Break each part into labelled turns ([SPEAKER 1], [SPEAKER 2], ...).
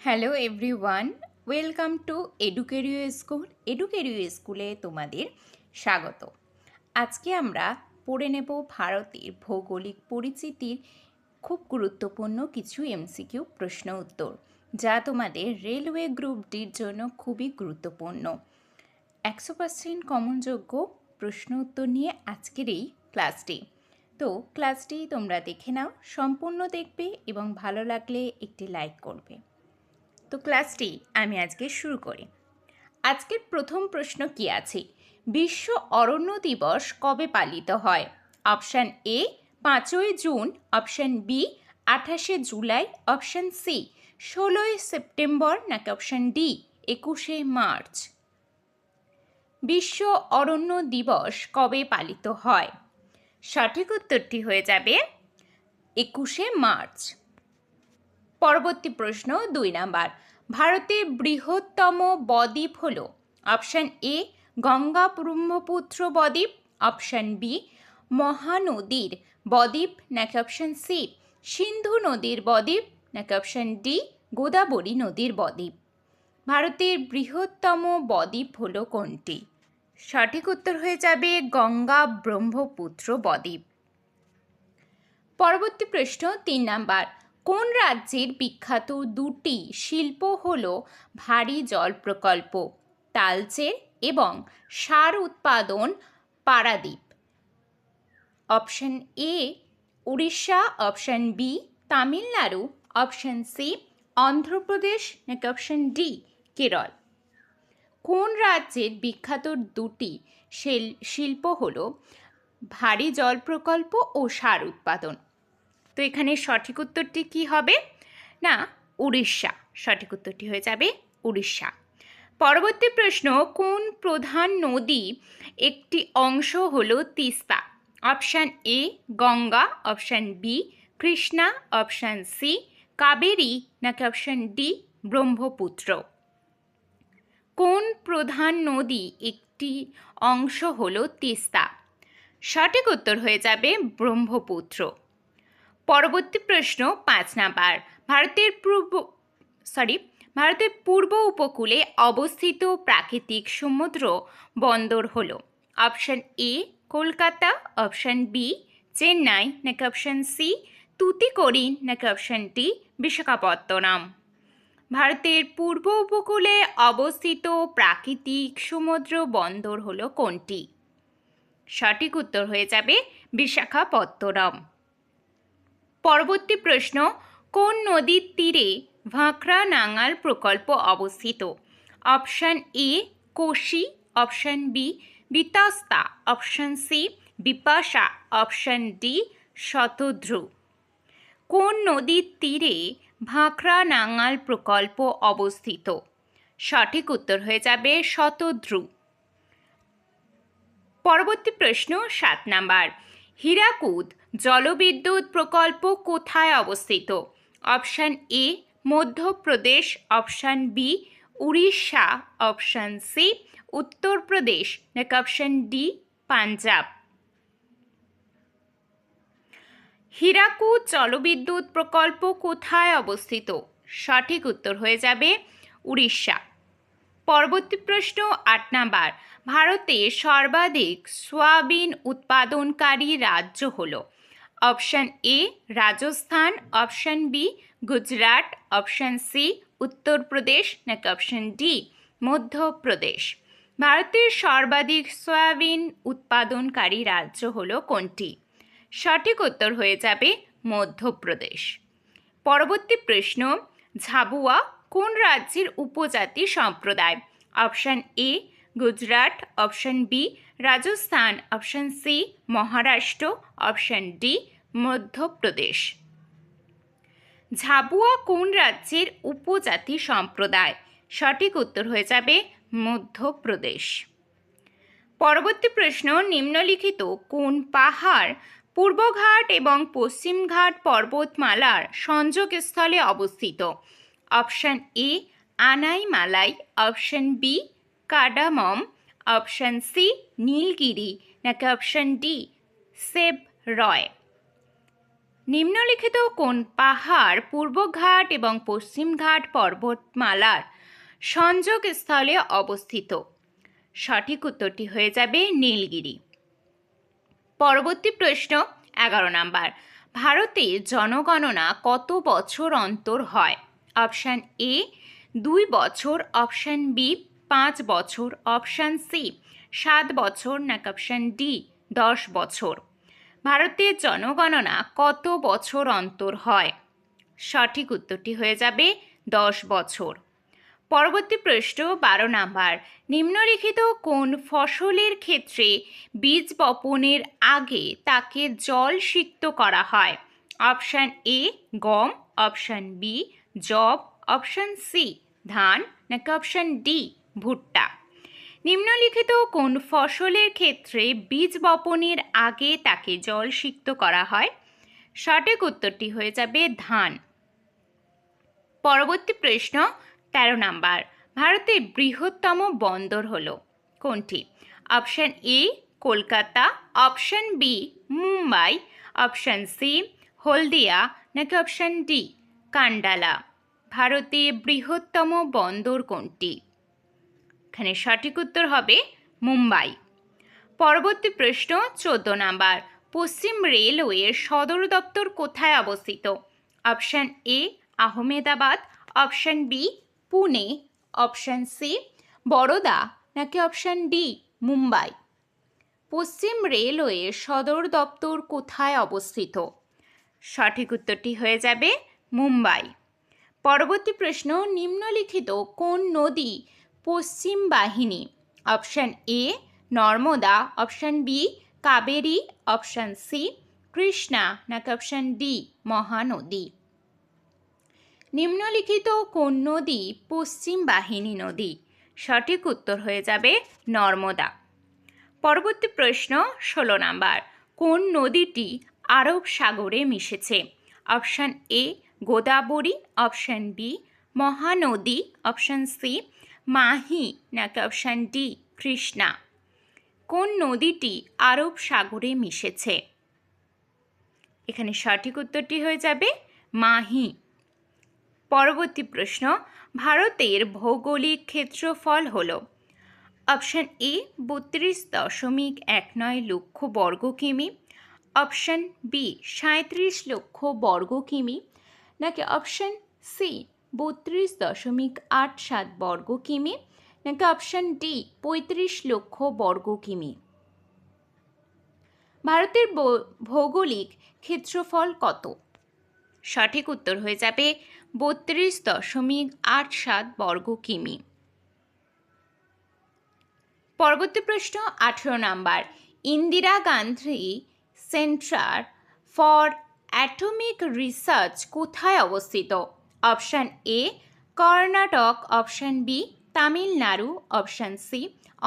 [SPEAKER 1] Hello everyone, welcome to Educario school. Educario স্কুলে তোমাদের স্বাগত। আজকে আমরা পড়ে নেব ভারতের ভৌগোলিক পরিচিতির খুব গুরুত্বপূর্ণ কিছু এমসিকিউ প্রশ্ন উত্তর, যা তোমাদের রেলওয়ে গ্রুপ ডির জন্য খুবই গুরুত্বপূর্ণ। 100% কমনযোগ্য প্রশ্ন উত্তর নিয়ে আজকের এই ক্লাসটি। তো ক্লাসটি তোমরা দেখে নাও, সম্পূর্ণ দেখবে এবং ভালো লাগলে একটি লাইক করবে। তো ক্লাসটি আমি আজকে শুরু করি। আজকের প্রথম প্রশ্ন কি আছে? বিশ্ব অরণ্য দিবস কবে পালিত হয়? অপশান এ 5ই জুন, অপশান বি 28শে জুলাই, অপশান সি 16ই সেপ্টেম্বর, নাকি অপশান ডি 21শে মার্চ। বিশ্ব অরণ্য দিবস কবে পালিত হয়? সঠিক উত্তরটি হয়ে যাবে 21শে মার্চ। পরবর্তী প্রশ্ন 2 নাম্বার। ভারতের বৃহত্তম বদ্বীপ হল? অপশান এ গঙ্গা ব্রহ্মপুত্র বদ্বীপ, অপশান বি মহানদীর বদ্বীপ, নাকি অপশান সি সিন্ধু নদীর বদ্বীপ, নাকি অপশান ডি গোদাবরী নদীর বদ্বীপ। ভারতের বৃহত্তম বদ্বীপ হল কোনটি? সঠিক উত্তর হয়ে যাবে গঙ্গা ব্রহ্মপুত্র বদ্বীপ। পরবর্তী প্রশ্ন 3 নাম্বার। কোন রাজ্যের বিখ্যাত দুটি শিল্প হল ভারী জল প্রকল্প? তালচের এবং সার উৎপাদন Paradip. Option A Orissa, option B Tamil Nadu, option C Andhra Pradesh, নাকি অপশন ডি কেরল। কোন রাজ্যের বিখ্যাত দুটি শিল্প হল ভারী জল প্রকল্প ও সার উৎপাদন? তো এখানে সঠিক উত্তরটি কি হবে? না, উড়িষ্যা। সঠিক উত্তরটি হয়ে যাবে উড়িষ্যা। পরবর্তী প্রশ্ন, কোন প্রধান নদী একটি অংশ হল Teesta? Option A Ganga, option B Krishna, option C Kaveri, নাকি অপশান ডি ব্রহ্মপুত্র। কোন প্রধান নদী একটি অংশ হল তিস্তা? সঠিক উত্তর হয়ে যাবে ব্রহ্মপুত্র। পরবর্তী প্রশ্ন 5 নাম্বার। ভারতের পূর্ব উপকূলে অবস্থিত প্রাকৃতিক সমুদ্র বন্দর হল? Option A Kolkata, option B Chennai, নাকি অপশান সি তুতিকোরিন, নাকি অপশান ডি বিশাখাপত্তনম। ভারতের পূর্ব উপকূলে অবস্থিত প্রাকৃতিক সমুদ্র বন্দর হল কোনটি? সঠিক উত্তর হয়ে যাবে বিশাখাপত্তনম। পরবর্তী প্রশ্ন, কোন নদীর তীরে ভাঁকড়া নাঙাল প্রকল্প অবস্থিত? Option A Kosi, option B Vitasta, option C Vipasha, option D Shatadru. কোন নদীর তীরে ভাঁকড়া নাঙাল প্রকল্প অবস্থিত? সঠিক উত্তর হয়ে যাবে শতদ্রু। পরবর্তী প্রশ্ন 7 নাম্বার। হীরাকুদ জলবিদ্যুৎ প্রকল্প কোথায় অবস্থিত? Option A Madhya Pradesh, option B Orissa, option C Uttar Pradesh, নাকি অপশান ডি পাঞ্জাব। হীরাকুদ জলবিদ্যুৎ প্রকল্প কোথায় অবস্থিত? সঠিক উত্তর হয়ে যাবে উড়িষ্যা। পরবর্তী প্রশ্ন 8 নাম্বার। ভারতে সর্বাধিক সয়াবিন উৎপাদনকারী রাজ্য হল? Option A Rajasthan, option B Gujarat, option C Uttar Pradesh, নাকি অপশান ডি মধ্যপ্রদেশ। ভারতের সর্বাধিক সয়াবিন উৎপাদনকারী রাজ্য হল কোনটি? সঠিক উত্তর হয়ে যাবে মধ্যপ্রদেশ। পরবর্তী প্রশ্ন, ঝাবুয়া কোন রাজ্যের উপজাতি সম্প্রদায়? Option A Gujarat, option B Rajasthan, option C Maharashtra, option D Madhya Pradesh. Jhabua কোন রাজ্যের উপজাতি সম্প্রদায়? সঠিক উত্তর হয়ে যাবে মধ্যপ্রদেশ। পরবর্তী প্রশ্ন, নিম্নলিখিত কোন পাহাড় পূর্বঘাট এবং পশ্চিমঘাট পর্বতমালার সংযোগস্থলে অবস্থিত? Option A Anaimalai, option B cardamom, option C Nilgiri, নাকি অপশান ডি সেব রয়। নিম্নলিখিত কোন পাহাড় পূর্বঘাট এবং পশ্চিমঘাট পর্বতমালার সংযোগস্থলে অবস্থিত? সঠিক উত্তরটি হয়ে যাবে নীলগিরি। পরবর্তী প্রশ্ন 11 নাম্বার। ভারতে জনগণনা কত বছর অন্তর হয়? অপশান এ 2 বছর, অপশান বি 5 বছর, অপশান সি 7 বছর, নাকি অপশান ডি 10 বছর। ভারতের জনগণনা কত বছর অন্তর হয়? সঠিক উত্তরটি হয়ে যাবে 10 বছর। পরবর্তী প্রশ্ন 12 নাম্বার। নিম্নলিখিত কোন ফসলের ক্ষেত্রে বীজ বপনের আগে তাকে জল সিক্ত করা হয়? অপশান এ গম, অপশান বি যব, অপশান সি ধান, নাকি অপশান ডি ভুট্টা। নিম্নলিখিত কোন ফসলের ক্ষেত্রে বীজ বপনের আগে তাকে জল সিক্ত করা হয়? সঠিক উত্তরটি হয়ে যাবে ধান। পরবর্তী প্রশ্ন 13 নাম্বার। ভারতের বৃহত্তম বন্দর হলো কোনটি? Option A Kolkata, option B Mumbai, option C Haldia, নাকি অপশান ডি কান্ডালা। ভারতের বৃহত্তম বন্দর কোনটি? এখানে সঠিক উত্তর হবে মুম্বাই। পরবর্তী প্রশ্ন 14 নাম্বার। পশ্চিম রেলওয়ের সদর দপ্তর কোথায় অবস্থিত? Option A Ahmedabad, option B Pune, option C Baroda, নাকি অপশান ডি মুম্বাই। পশ্চিম রেলওয়ের সদর দপ্তর কোথায় অবস্থিত? সঠিক উত্তরটি হয়ে যাবে মুম্বাই। পরবর্তী প্রশ্ন। নিম্নলিখিত কোন নদী পশ্চিম বাহিনী? Option A Narmada, option B Kaveri, option C Krishna, নাকি অপশান ডি মহানদী। নিম্নলিখিত কোন নদী পশ্চিম বাহিনী নদী? সঠিক উত্তর হয়ে যাবে নর্মদা। পরবর্তী প্রশ্ন 16 নাম্বার। কোন নদীটি আরব সাগরে মিশেছে? Option A Godavari, option B Mahanadi, option C Mahi, নাকি অপশান ডি কৃষ্ণা। কোন নদীটি আরব সাগরে মিশেছে? এখানে সঠিক উত্তরটি হয়ে যাবে মাহি। পরবর্তী প্রশ্ন। ভারতের ভৌগোলিক ক্ষেত্রফল হল অপশান এ 32.19 লক্ষ বর্গ কিমি, অপশান বি 37 লক্ষ বর্গ কিমি, নাকি অপশান সি 32.87 বর্গ কিমি, নাকি অপশান ডি 35 লক্ষ বর্গ কিমি। ভারতের ভৌগোলিক ক্ষেত্রফল কত? সঠিক উত্তর হয়ে যাবে 32.87 বর্গ কিমি। পরবর্তী প্রশ্ন 18 number. Indira Gandhi centre for atomic research কোথায় অবস্থিত? Option A Karnataka, option B Tamil Nadu, option C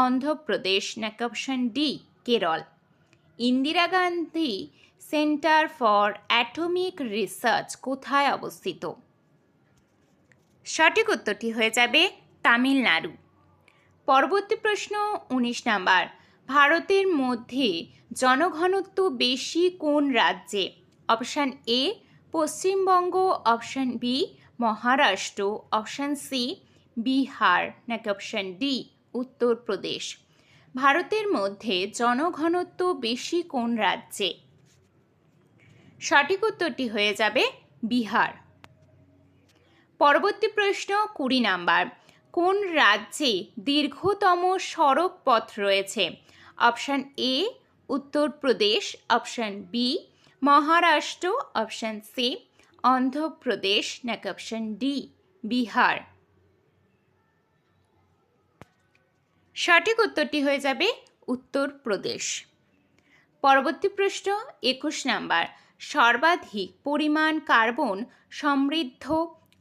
[SPEAKER 1] Andhra Pradesh, নাকি option D Kerala. Indira Gandhi centre for atomic research কোথায় অবস্থিত? সঠিক উত্তরটি হয়ে যাবে তামিলনাড়ু। পরবর্তী প্রশ্ন 19 নাম্বার। ভারতের মধ্যে জনঘনত্ব বেশি কোন রাজ্যে? Option A Paschimbanga, option B Maharashtra, option C Bihar, নাকি অপশান ডি উত্তরপ্রদেশ। ভারতের মধ্যে জনঘনত্ব বেশি কোন রাজ্যে? সঠিক উত্তরটি হয়ে যাবে বিহার। পরবর্তী প্রশ্ন 20 নাম্বার। কোন রাজ্যে দীর্ঘতম সড়ক পথ রয়েছে? Option A Uttar Pradesh, option B Maharashtra, option C Andhra Pradesh, নাকি অপশান ডি বিহার। সঠিক উত্তরটি হয়ে যাবে উত্তরপ্রদেশ। পরবর্তী প্রশ্ন 21 নাম্বার। সর্বাধিক পরিমাণ কার্বন সমৃদ্ধ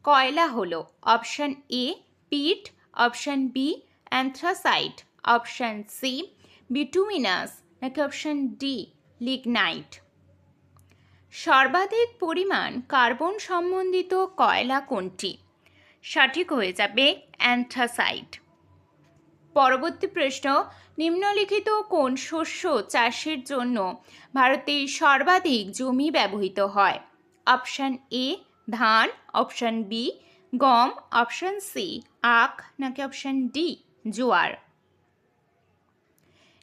[SPEAKER 1] কয়লা হল? Option A peat, option B anthracite, option C bituminous, নাকি অপশান ডি লিগনাইট। সর্বাধিক পরিমাণ কার্বন সম্বন্ধিত কয়লা কোনটি? সঠিক হয়ে যাবে অ্যান্থ্রাসাইট। পরবর্তী প্রশ্ন, নিম্নলিখিত কোন শস্য চাষের জন্য ভারতে সর্বাধিক জমি ব্যবহৃত হয়? অপশান এ ধান, অপশান বি গম, অপশান সি আখ, নাকি অপশান ডি জোয়ার?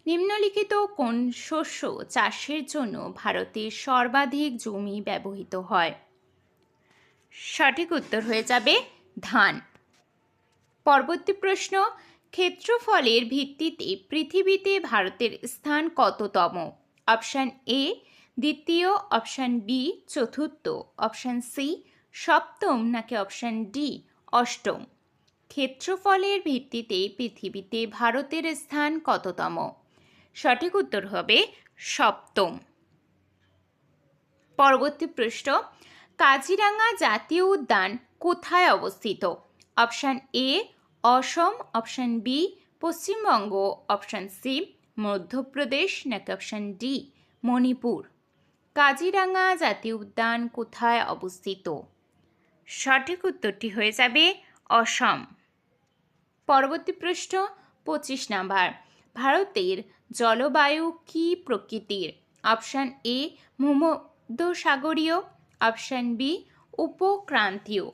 [SPEAKER 1] নিম্নলিখিত কোন শস্য চাষের জন্য ভারতে সর্বাধিক জমি ব্যবহৃত হয়? সঠিক উত্তর হয়ে যাবে ধান। পরবর্তী প্রশ্ন, ক্ষেত্রফলের ভিত্তিতে পৃথিবীতে ভারতের স্থান কততম? অপশান এ দ্বিতীয়, অপশান বি চতুর্থ, অপশান সি সপ্তম, নাকি অপশান ডি অষ্টম? ক্ষেত্রফলের ভিত্তিতে পৃথিবীতে ভারতের স্থান কততম? সঠিক উত্তর হবে সপ্তম। পরবর্তী প্রশ্ন, কাজিরাঙা জাতীয় উদ্যান কোথায় অবস্থিত? Option A Assam, option B Paschimbanga, option C Madhya Pradesh, নাকি অপশান ডি মণিপুর? কাজিরাঙা জাতীয় উদ্যান কোথায় অবস্থিত? সঠিক উত্তরটি হয়ে যাবে অসম। পরবর্তী প্রশ্ন 25 নাম্বার, ভারতের জলবায়ু কি প্রকৃতির? অপশান এ ভূমধ্যসাগরীয়, অপশান বি উপক্রান্তীয়,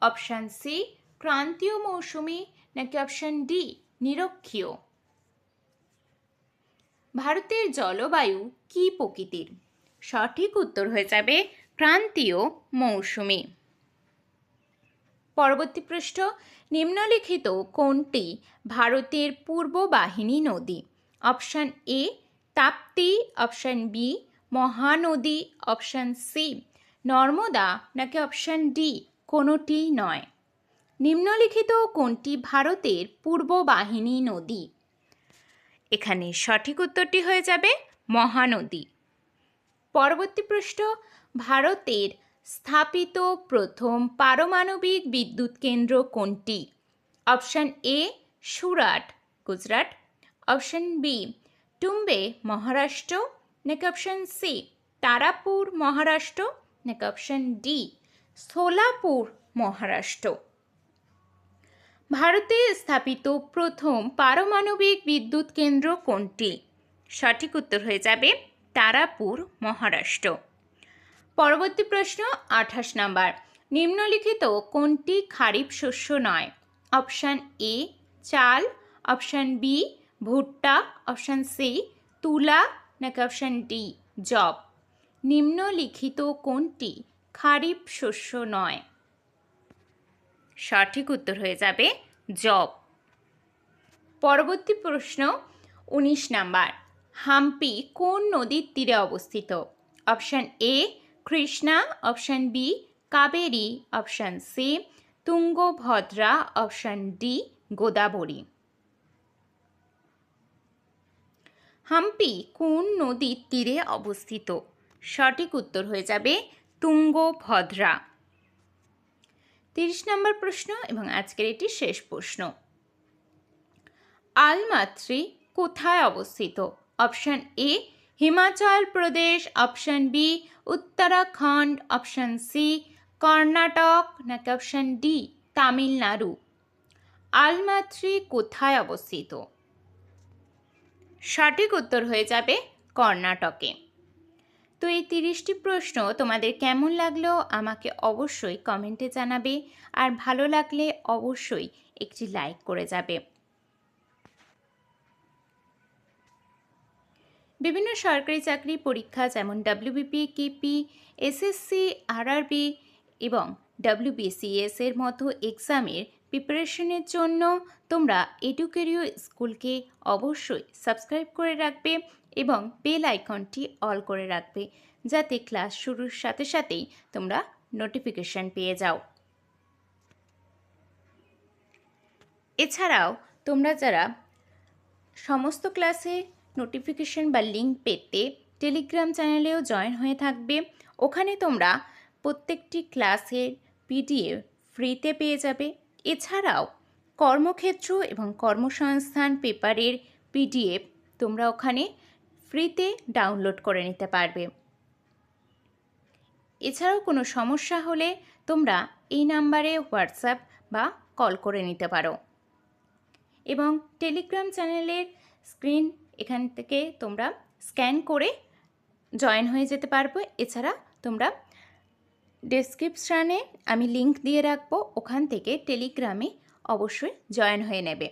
[SPEAKER 1] অপশান সি ক্রান্তীয় মৌসুমী, নাকি অপশান ডি নিরক্ষীয়? ভারতের জলবায়ু কি প্রকৃতির? সঠিক উত্তর হয়ে যাবে ক্রান্তীয় মৌসুমী। পরবর্তী প্রশ্ন, নিম্নলিখিত কোনটি ভারতের পূর্ব বাহিনী নদী? Option A Tapti, option B Mahanadi, option C Narmada, নাকি অপশান ডি কোনোটি নয়? নিম্নলিখিত কোনটি ভারতের পূর্ব বাহিনী নদী? এখানে সঠিক উত্তরটি হয়ে যাবে মহানদী। পরবর্তী প্রশ্ন, ভারতের স্থাপিত প্রথম পারমাণবিক বিদ্যুৎ কেন্দ্র কোনটি? Option A Surat Gujarat, option B Trombay Maharashtra, নাকি অপশান সি তারাপুর মহারাষ্ট্র, নাকি অপশান ডি সোলাপুর মহারাষ্ট্র? ভারতে স্থাপিত প্রথম পারমাণবিক বিদ্যুৎ কেন্দ্র কোনটি? সঠিক উত্তর হয়ে যাবে তারাপুর মহারাষ্ট্র। পরবর্তী প্রশ্ন 28 নাম্বার, নিম্নলিখিত কোনটি খারিফ শস্য নয়? অপশান এ চাল, অপশান বি ভুট্টা, অপশান সি তুলা, নাকি অপশান ডি যব? নিম্নলিখিত কোনটি খারিফ শস্য নয়? সঠিক উত্তর হয়ে যাবে যব। পরবর্তী প্রশ্ন 19 নাম্বার, হাম্পি কোন নদীর তীরে অবস্থিত? Option A Krishna, option B Kaveri, option C Tungabhadra, option D Godavari? Hampi কোন নদীর তীরে অবস্থিত? সঠিক উত্তর হয়ে যাবে তুঙ্গভদ্রা। 30 নম্বর প্রশ্ন এবং আজকের এটি শেষ প্রশ্ন, আলমাত্রি কোথায় অবস্থিত? Option A Himachal Pradesh, option B Uttarakhand, option C Karnataka, নাকি অপশান ডি তামিলনাড়ু? আলমাত্রি কোথায় অবস্থিত? সঠিক উত্তর হয়ে যাবে কর্ণাটকে। তো এই 30টি প্রশ্ন তোমাদের কেমন লাগলো আমাকে অবশ্যই কমেন্টে জানাবে, আর ভালো লাগলে অবশ্যই একটি লাইক করে যাবে। বিভিন্ন সরকারি চাকরি পরীক্ষা যেমন ডব্লিউবিপি, কেপি, এসএসসি, আরআরবি এবং ডব্লিউবিসিএস এর মতো এক্সামের প্রিপারেশনের জন্য তোমরা এডুকেরিও স্কুলকে অবশ্যই সাবস্ক্রাইব করে রাখবে এবং বেল আইকনটি অল করে রাখবে, যাতে ক্লাস শুরুর সাথে সাথেই তোমরা নোটিফিকেশন পেয়ে যাও। এছাড়াও তোমরা যারা সমস্ত ক্লাসে নোটিফিকেশন বা লিঙ্ক পেতে টেলিগ্রাম চ্যানেলেও জয়েন হয়ে থাকবে, ওখানে তোমরা প্রত্যেকটি ক্লাসের পিডিএফ ফ্রিতে পেয়ে যাবে। এছাড়াও কর্মক্ষেত্র এবং কর্মসংস্থান পেপারের পিডিএফ তোমরা ওখানে ফ্রিতে ডাউনলোড করে নিতে পারবে। এছাড়াও কোনো সমস্যা হলে তোমরা এই নাম্বারে হোয়াটসঅ্যাপ বা কল করে নিতে পারো। এবং টেলিগ্রাম চ্যানেলের স্ক্রিন এখান থেকে তোমরা স্ক্যান করে জয়েন হয়ে যেতে পারবে। এছাড়া তোমরা ডেসক্রিপশানে আমি লিংক দিয়ে রাখবো, ওখান থেকে টেলিগ্রামে অবশ্যই জয়েন হয়ে নেবে।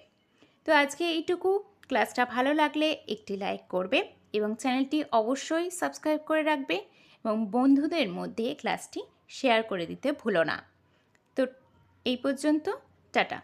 [SPEAKER 1] তো আজকে এইটুকু। ক্লাসটা ভালো লাগলে একটি লাইক করবে এবং চ্যানেলটি অবশ্যই সাবস্ক্রাইব করে রাখবে এবং বন্ধুদের মধ্যে ক্লাসটি শেয়ার করে দিতে ভুলো না। তো এই পর্যন্ত, টাটা।